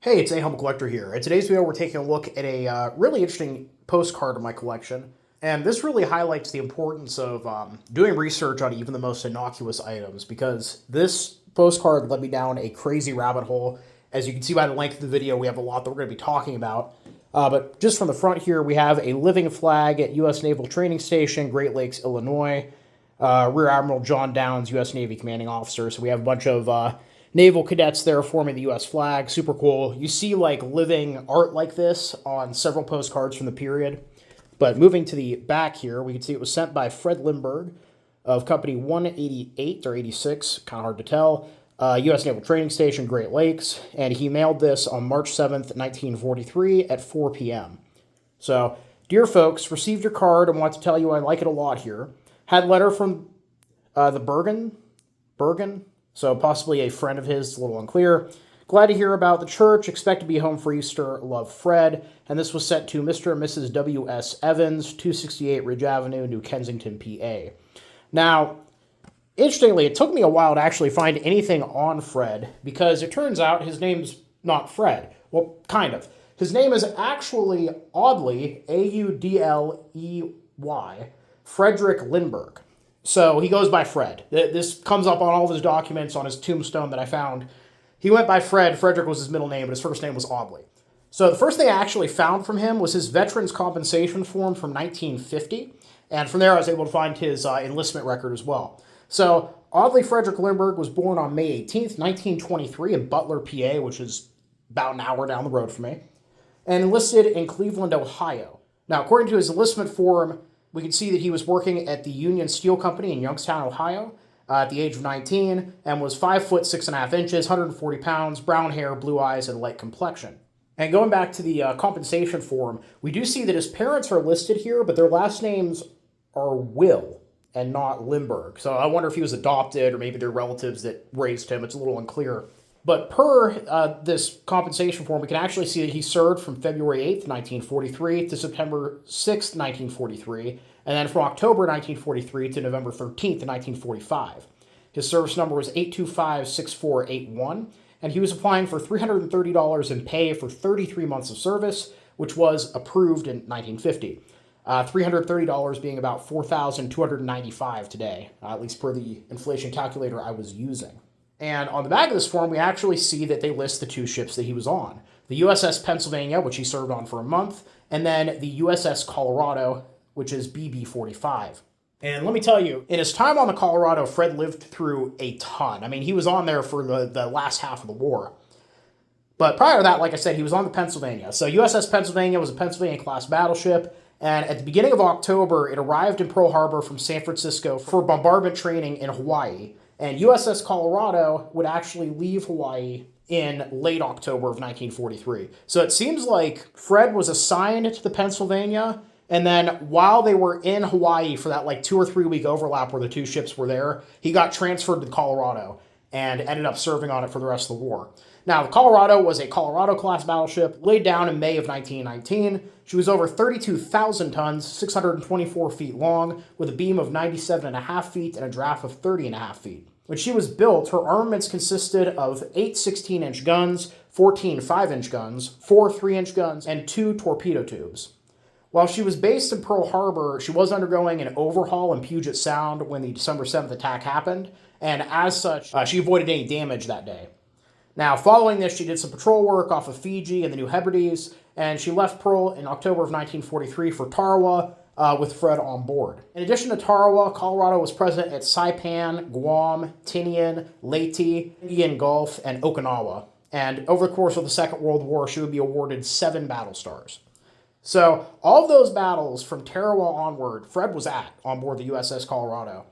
Hey, it's A Home Collector here. In today's video, we're taking a look at a really interesting postcard in my collection. And this really highlights the importance of doing research on even the most innocuous items, because this postcard led me down a crazy rabbit hole. As you can see by the length of the video, we have a lot that we're going to be talking about. But just from the front here, we have a living flag at U.S. Naval Training Station, Great Lakes, Illinois. Rear Admiral John Downs, U.S. Navy commanding officer. So we have a bunch of naval cadets there forming the U.S. flag. Super cool. You see like living art like this on several postcards from the period. But moving to the back here, we can see it was sent by Fred Limberg of Company 188 or 86, kind of hard to tell, U.S. Naval Training Station, Great Lakes, and he mailed this on March 7th, 1943 at 4 p.m. So, dear folks, received your card and want to tell you I like it a lot here. Had a letter from the Bergen, so possibly a friend of his, a little unclear. Glad to hear about the church. Expect to be home for Easter. Love, Fred. And this was sent to Mr. and Mrs. W.S. Evans, 268 Ridge Avenue, New Kensington, PA. Now, interestingly, it took me a while to actually find anything on Fred, because it turns out his name's not Fred. Well, kind of. His name is actually Audley, A-U-D-L-E-Y, Frederick Limberg. So he goes by Fred. This comes up on all of his documents on his tombstone that I found. He went by Fred. Frederick was his middle name, but his first name was Audley. So the first thing I actually found from him was his veterans compensation form from 1950. And from there, I was able to find his enlistment record as well. So Audley Frederick Limberg was born on May 18th, 1923 in Butler, PA, which is about an hour down the road from me, and enlisted in Cleveland, Ohio. Now, according to his enlistment form, we can see that he was working at the Union Steel Company in Youngstown, Ohio, at the age of 19, and was 5 foot 6.5 inches, 140 pounds, brown hair, blue eyes, and light complexion. And going back to the compensation form, we do see that his parents are listed here, but their last names are Will and not Limberg. So I wonder if he was adopted or maybe they're relatives that raised him. It's a little unclear. But per this compensation form, we can actually see that he served from February 8th, 1943 to September 6th, 1943, and then from October 1943 to November 13th, 1945. His service number was 825-6481, and he was applying for $330 in pay for 33 months of service, which was approved in 1950. $330 being about $4,295 today, at least per the inflation calculator I was using. And on the back of this form, we actually see that they list the two ships that he was on. The USS Pennsylvania, which he served on for a month, and then the USS Colorado, which is BB-45. And let me tell you, in his time on the Colorado, Fred lived through a ton. I mean, he was on there for the last half of the war. But prior to that, like I said, he was on the Pennsylvania. So USS Pennsylvania was a Pennsylvania-class battleship, and at the beginning of October, it arrived in Pearl Harbor from San Francisco for bombardment training in Hawaii. And USS Colorado would actually leave Hawaii in late October of 1943. So it seems like Fred was assigned to the Pennsylvania, and then while they were in Hawaii for that like 2 or 3 week overlap where the two ships were there, he got transferred to the Colorado and ended up serving on it for the rest of the war. Now, the Colorado was a Colorado-class battleship laid down in May of 1919. She was over 32,000 tons, 624 feet long, with a beam of 97.5 feet and a draft of 30.5 feet. When she was built, her armaments consisted of 8 16-inch guns, 14 5-inch guns, 4 3-inch guns, and 2 torpedo tubes. While she was based in Pearl Harbor, she was undergoing an overhaul in Puget Sound when the December 7th attack happened, and as such, she avoided any damage that day. Now, following this, she did some patrol work off of Fiji and the New Hebrides, and she left Pearl in October of 1943 for Tarawa with Fred on board. In addition to Tarawa, Colorado was present at Saipan, Guam, Tinian, Leyte, Indian Gulf, and Okinawa. And over the course of the Second World War, she would be awarded 7 battle stars. So, all of those battles from Tarawa onward, Fred was on board the USS Colorado.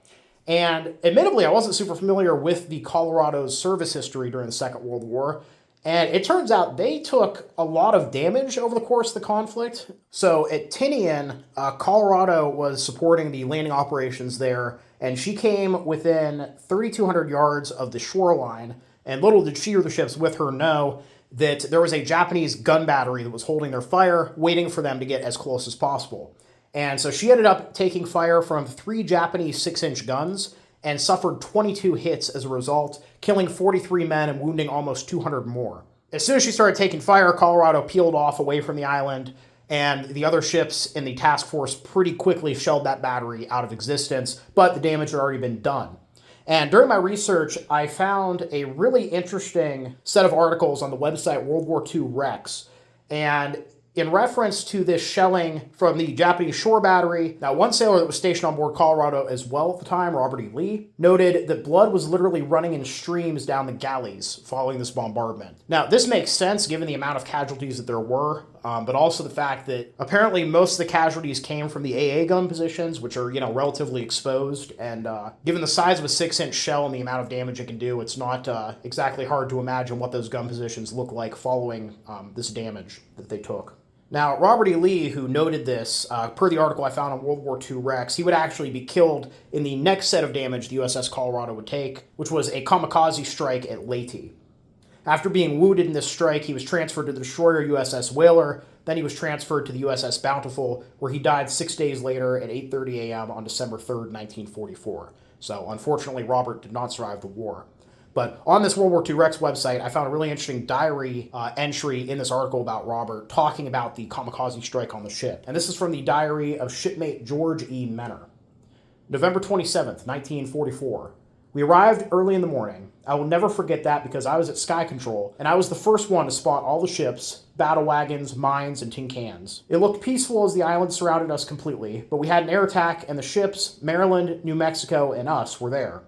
And admittedly, I wasn't super familiar with the Colorado's service history during the Second World War. And it turns out they took a lot of damage over the course of the conflict. So at Tinian, Colorado was supporting the landing operations there, and she came within 3,200 yards of the shoreline. And little did she or the ships with her know that there was a Japanese gun battery that was holding their fire, waiting for them to get as close as possible. And so she ended up taking fire from 3 Japanese 6-inch guns and suffered 22 hits as a result, killing 43 men and wounding almost 200 more. As soon as she started taking fire, Colorado peeled off away from the island, and the other ships in the task force pretty quickly shelled that battery out of existence, but the damage had already been done. And during my research, I found a really interesting set of articles on the website World War II Rex. And in reference to this shelling from the Japanese shore battery, now one sailor that was stationed on board Colorado as well at the time, Robert E. Lee, noted that blood was literally running in streams down the galleys following this bombardment. Now, this makes sense given the amount of casualties that there were, but also the fact that apparently most of the casualties came from the AA gun positions, which are, relatively exposed, and given the size of a 6-inch shell and the amount of damage it can do, it's not exactly hard to imagine what those gun positions look like following this damage that they took. Now, Robert E. Lee, who noted this, per the article I found on World War II Rex, he would actually be killed in the next set of damage the USS Colorado would take, which was a kamikaze strike at Leyte. After being wounded in this strike, he was transferred to the destroyer USS Whaler. Then he was transferred to the USS Bountiful, where he died 6 days later at 8:30 a.m. on December 3rd, 1944. So, unfortunately, Robert did not survive the war. But on this World War II Rex website, I found a really interesting diary entry in this article about Robert talking about the kamikaze strike on the ship. And this is from the diary of shipmate George E. Menner. November 27th, 1944. We arrived early in the morning. I will never forget that because I was at Sky Control, and I was the first one to spot all the ships, battle wagons, mines, and tin cans. It looked peaceful as the island surrounded us completely, but we had an air attack, and the ships, Maryland, New Mexico, and us were there.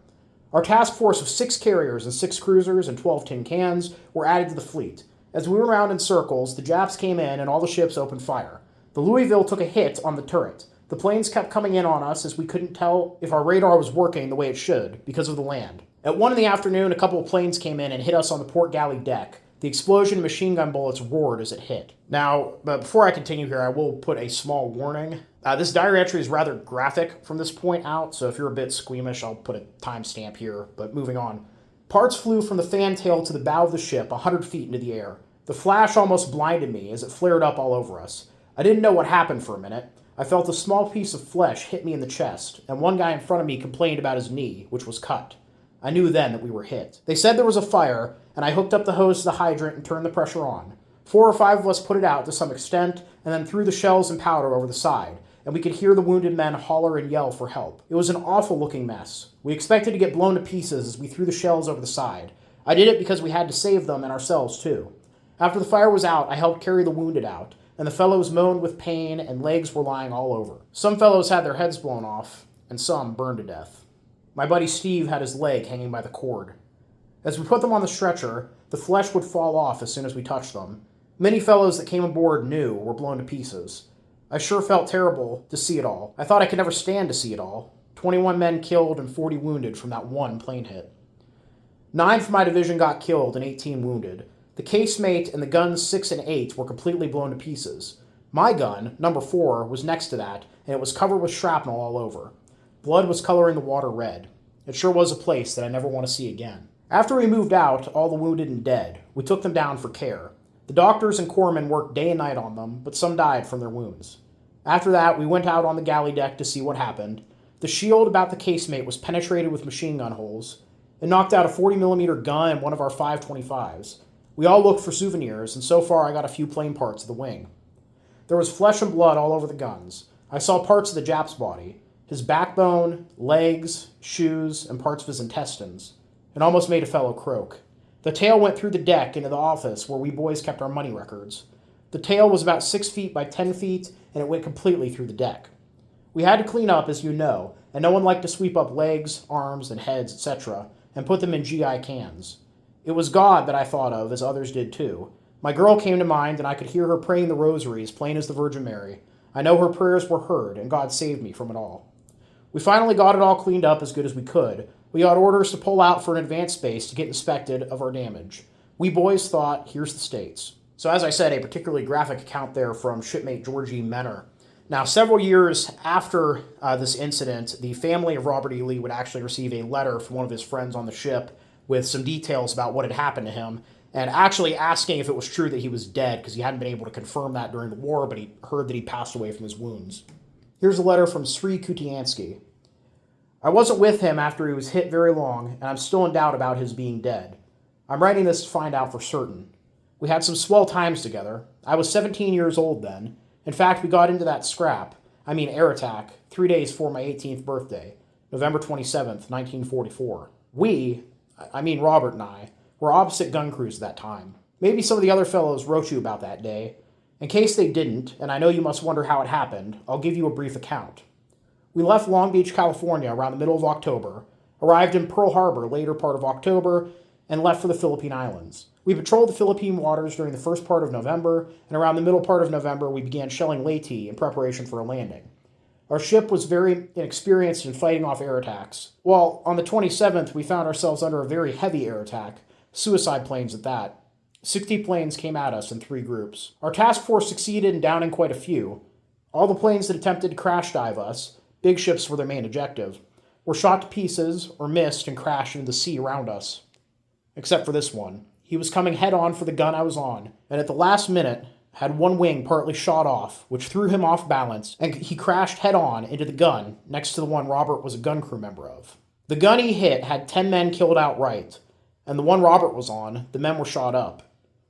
Our task force of 6 carriers and 6 cruisers and 12 tin cans were added to the fleet. As we went around in circles, the Japs came in and all the ships opened fire. The Louisville took a hit on the turret. The planes kept coming in on us as we couldn't tell if our radar was working the way it should because of the land. At 1 in the afternoon, a couple of planes came in and hit us on the port galley deck. The explosion of machine gun bullets roared as it hit. Now, before I continue here, I will put a small warning. This diary entry is rather graphic from this point out, so if you're a bit squeamish, I'll put a timestamp here, but moving on. Parts flew from the fantail to the bow of the ship 100 feet into the air. The flash almost blinded me as it flared up all over us. I didn't know what happened for a minute. I felt a small piece of flesh hit me in the chest, and one guy in front of me complained about his knee, which was cut. I knew then that we were hit. They said there was a fire, and I hooked up the hose to the hydrant and turned the pressure on. 4 or 5 of us put it out to some extent, and then threw the shells and powder over the side, and we could hear the wounded men holler and yell for help. It was an awful-looking mess. We expected to get blown to pieces as we threw the shells over the side. I did it because we had to save them and ourselves, too. After the fire was out, I helped carry the wounded out, and the fellows moaned with pain, and legs were lying all over. Some fellows had their heads blown off, and some burned to death. My buddy Steve had his leg hanging by the cord. As we put them on the stretcher, the flesh would fall off as soon as we touched them. Many fellows that came aboard knew were blown to pieces. I sure felt terrible to see it all. I thought I could never stand to see it all. 21 men killed and 40 wounded from that one plane hit. 9 from my division got killed and 18 wounded. The casemate and the guns 6 and 8 were completely blown to pieces. My gun, number 4, was next to that, and it was covered with shrapnel all over. Blood was coloring the water red. It sure was a place that I never want to see again. After we moved out all the wounded and dead, we took them down for care. The doctors and corpsmen worked day and night on them, but some died from their wounds. After that, we went out on the galley deck to see what happened. The shield about the casemate was penetrated with machine gun holes. It knocked out a 40mm gun and one of our 5.25s. We all looked for souvenirs, and so far I got a few plain parts of the wing. There was flesh and blood all over the guns. I saw parts of the Jap's body. His backbone, legs, shoes, and parts of his intestines. It almost made a fellow croak. The tail went through the deck into the office where we boys kept our money records. The tail was about 6 feet by 10 feet, and it went completely through the deck. We had to clean up, as you know, and no one liked to sweep up legs, arms, and heads, etc., and put them in GI cans. It was God that I thought of, as others did too. My girl came to mind, and I could hear her praying the rosaries, plain as the Virgin Mary. I know her prayers were heard, and God saved me from it all. We finally got it all cleaned up as good as we could. We got orders to pull out for an advance base to get inspected of our damage. We boys thought, here's the States. So as I said, a particularly graphic account there from shipmate George E. Menner. Now, several years after this incident, the family of Robert E. Lee would actually receive a letter from one of his friends on the ship with some details about what had happened to him, and actually asking if it was true that he was dead, because he hadn't been able to confirm that during the war, but he heard that he passed away from his wounds. Here's a letter from Sri Kutiansky. I wasn't with him after he was hit very long, and I'm still in doubt about his being dead. I'm writing this to find out for certain. We had some swell times together. I was 17 years old then. In fact, we got into that air attack, 3 days before my 18th birthday, November 27th, 1944. Robert and I, were opposite gun crews at that time. Maybe some of the other fellows wrote you about that day. In case they didn't, and I know you must wonder how it happened, I'll give you a brief account. We left Long Beach, California around the middle of October, arrived in Pearl Harbor later part of October, and left for the Philippine Islands. We patrolled the Philippine waters during the first part of November, and around the middle part of November we began shelling Leyte in preparation for a landing. Our ship was very inexperienced in fighting off air attacks. Well, on the 27th we found ourselves under a very heavy air attack, suicide planes at that. 60 planes came at us in 3 groups. Our task force succeeded in downing quite a few. All the planes that attempted to crash dive us, big ships were their main objective, were shot to pieces or missed and crashed into the sea around us. Except for this one. He was coming head on for the gun I was on, and at the last minute had one wing partly shot off, which threw him off balance, and he crashed head on into the gun next to the one Robert was a gun crew member of. The gun he hit had 10 men killed outright, and the one Robert was on, the men were shot up.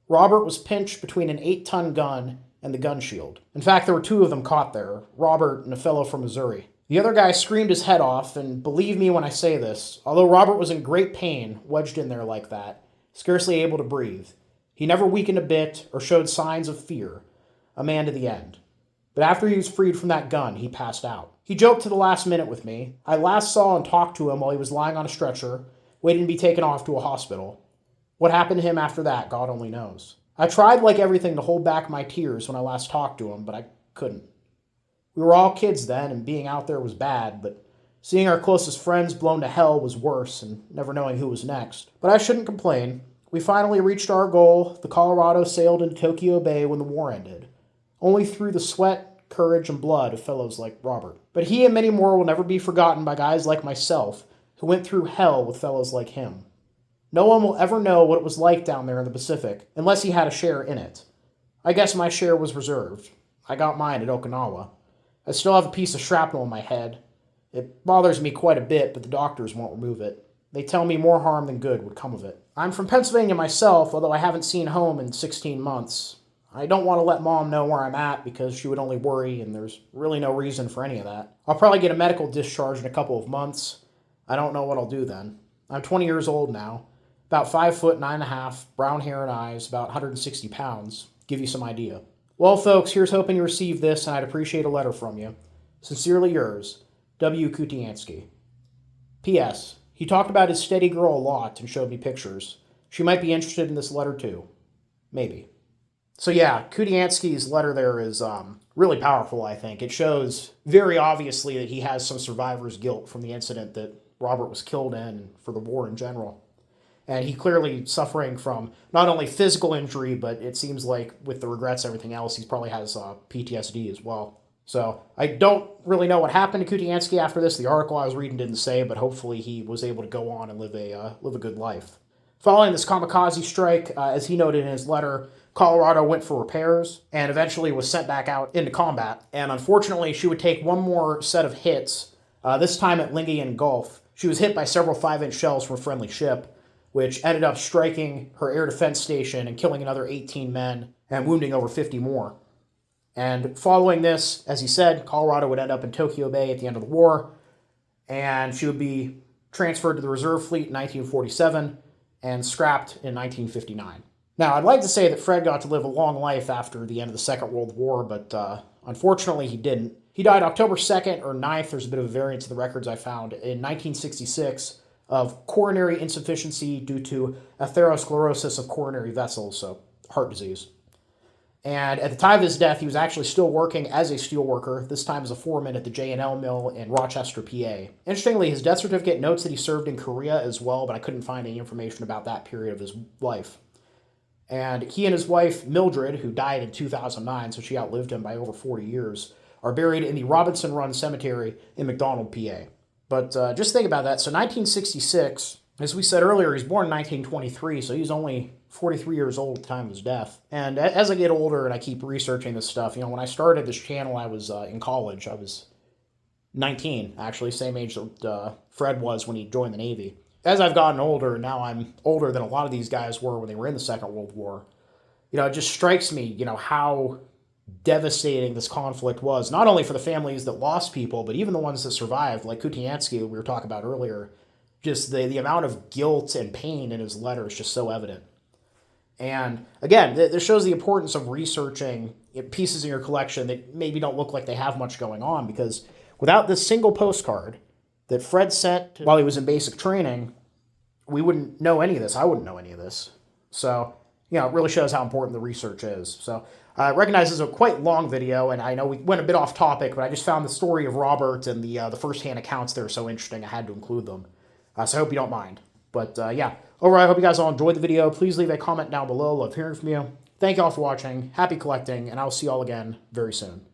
Robert was pinched between an 8-ton gun and the gun shield. In fact, there were 2 of them caught there, Robert and a fellow from Missouri. The other guy screamed his head off, and believe me when I say this, although Robert was in great pain, wedged in there like that, scarcely able to breathe, he never weakened a bit or showed signs of fear, a man to the end. But after he was freed from that gun, he passed out. He joked to the last minute with me. I last saw and talked to him while he was lying on a stretcher, waiting to be taken off to a hospital. What happened to him after that, God only knows. I tried like everything to hold back my tears when I last talked to him, but I couldn't. We were all kids then, and being out there was bad, but seeing our closest friends blown to hell was worse, and never knowing who was next. But I shouldn't complain. We finally reached our goal. The Colorado sailed into Tokyo Bay when the war ended, only through the sweat, courage, and blood of fellows like Robert. But he and many more will never be forgotten by guys like myself, who went through hell with fellows like him. No one will ever know what it was like down there in the Pacific, unless he had a share in it. I guess my share was reserved. I got mine at Okinawa. I still have a piece of shrapnel in my head. It bothers me quite a bit, but the doctors won't remove it. They tell me more harm than good would come of it. I'm from Pennsylvania myself, although I haven't seen home in 16 months. I don't want to let Mom know where I'm at because she would only worry, and there's really no reason for any of that. I'll probably get a medical discharge in a couple of months. I don't know what I'll do then. I'm 20 years old now. About 5 foot 9.5, brown hair and eyes, about 160 pounds. Give you some idea. Well, folks, here's hoping you receive this, and I'd appreciate a letter from you. Sincerely yours, W. Kutiansky. P.S. He talked about his steady girl a lot and showed me pictures. She might be interested in this letter too. Maybe. So yeah, Kutiansky's letter there is really powerful, I think. It shows very obviously that he has some survivor's guilt from the incident that Robert was killed in and for the war in general. And he clearly suffering from not only physical injury, but it seems like with the regrets and everything else, he probably has PTSD as well. So I don't really know what happened to Kutiansky after this. The article I was reading didn't say, but hopefully he was able to go on and live a good life. Following this Kamikaze strike, as he noted in his letter, Colorado went for repairs and eventually was sent back out into combat. And unfortunately, she would take one more set of hits, this time at Lingayen Gulf. She was hit by several 5-inch shells from a friendly ship, which ended up striking her air defense station and killing another 18 men and wounding over 50 more. And following this, as he said, Colorado would end up in Tokyo Bay at the end of the war, and she would be transferred to the Reserve Fleet in 1947 and scrapped in 1959. Now, I'd like to say that Fred got to live a long life after the end of the Second World War, but unfortunately he didn't. He died October 2nd or 9th, there's a bit of a variance in the records I found, in 1966, of coronary insufficiency due to atherosclerosis of coronary vessels, so heart disease. And at the time of his death, he was actually still working as a steelworker, this time as a foreman at the J&L mill in Rochester, PA. Interestingly, his death certificate notes that he served in Korea as well, but I couldn't find any information about that period of his life. And he and his wife, Mildred, who died in 2009, so she outlived him by over 40 years, are buried in the Robinson Run Cemetery in McDonald, PA. But just think about that. So 1966, as we said earlier, he's born in 1923, so he's only 43 years old at the time of his death. And as I get older and I keep researching this stuff, when I started this channel, I was in college. I was 19, actually, same age that Fred was when he joined the Navy. As I've gotten older, now I'm older than a lot of these guys were when they were in the Second World War. it just strikes me, how devastating this conflict was, not only for the families that lost people, but even the ones that survived, like Kutiansky, we were talking about earlier. Just the amount of guilt and pain in his letter is just so evident. And again, this shows the importance of researching pieces in your collection that maybe don't look like they have much going on, because without this single postcard that Fred sent while he was in basic training, we wouldn't know any of this. I wouldn't know any of this. So, it really shows how important the research is. So, I recognize this is a quite long video, and I know we went a bit off topic, but I just found the story of Robert and the first-hand accounts there so interesting, I had to include them. So I hope you don't mind. But yeah, overall, I hope you guys all enjoyed the video. Please leave a comment down below. Love hearing from you. Thank you all for watching. Happy collecting, and I'll see you all again very soon.